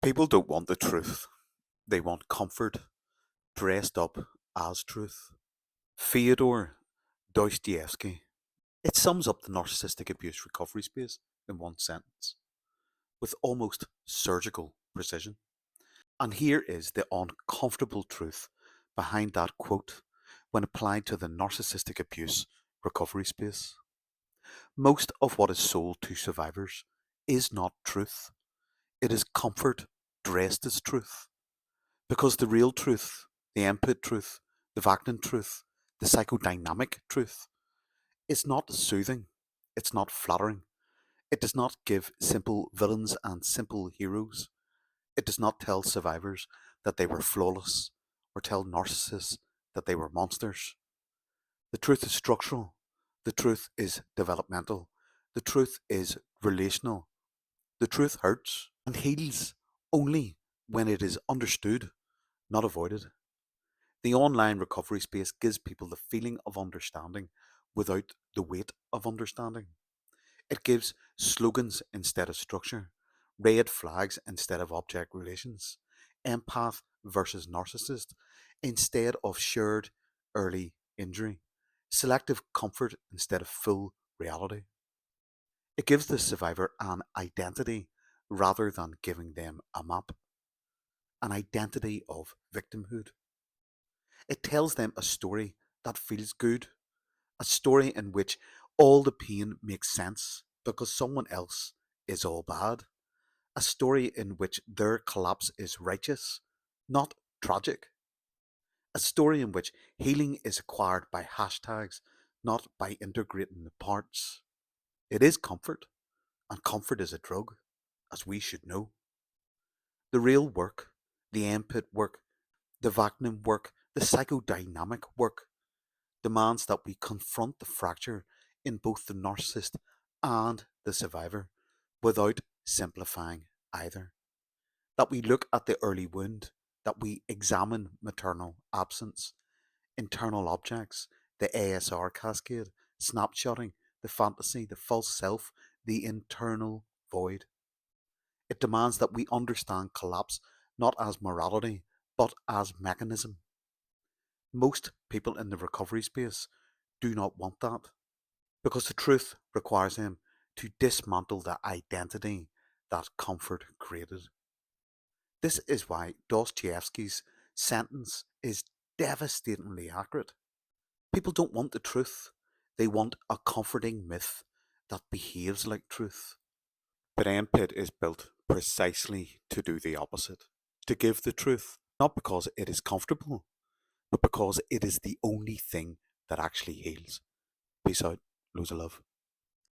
People don't want the truth. They want comfort dressed up as truth. Fyodor Dostoevsky. It sums up the narcissistic abuse recovery space in one sentence with almost surgical precision. And here is the uncomfortable truth behind that quote when applied to the narcissistic abuse recovery space. Most of what is sold to survivors is not truth. It is comfort dressed as truth. Because the real truth, the input truth, the Wagner truth, the psychodynamic truth is not soothing, it's not flattering, it does not give simple villains and simple heroes, it does not tell survivors that they were flawless or tell narcissists that they were monsters. The truth is structural, the truth is developmental, the truth is relational, the truth hurts and heals only when it is understood, not avoided. The online recovery space gives people the feeling of understanding without the weight of understanding. It gives slogans instead of structure, red flags instead of object relations, empath versus narcissist instead of shared early injury, selective comfort instead of full reality. It gives the survivor an identity rather than giving them a map, an identity of victimhood. It tells them a story that feels good, a story in which all the pain makes sense because someone else is all bad, a story in which their collapse is righteous, not tragic, a story in which healing is acquired by hashtags, not by integrating the parts. It is comfort, and comfort is a drug, as we should know. The real work, the input work, the vacuum work, the psychodynamic work demands that we confront the fracture in both the narcissist and the survivor without simplifying either. That we look at the early wound, that we examine maternal absence, internal objects, the ASR cascade, snapshotting, the fantasy, the false self, the internal void. It demands that we understand collapse not as morality, but as mechanism. Most people in the recovery space do not want that because the truth requires them to dismantle the identity that comfort created. This is why Dostoevsky's sentence is devastatingly accurate. People don't want the truth, they want a comforting myth that behaves like truth. But Empit is built precisely to do the opposite, to give the truth, not because it is comfortable, but because it is the only thing that actually heals. Peace out. Loads of love.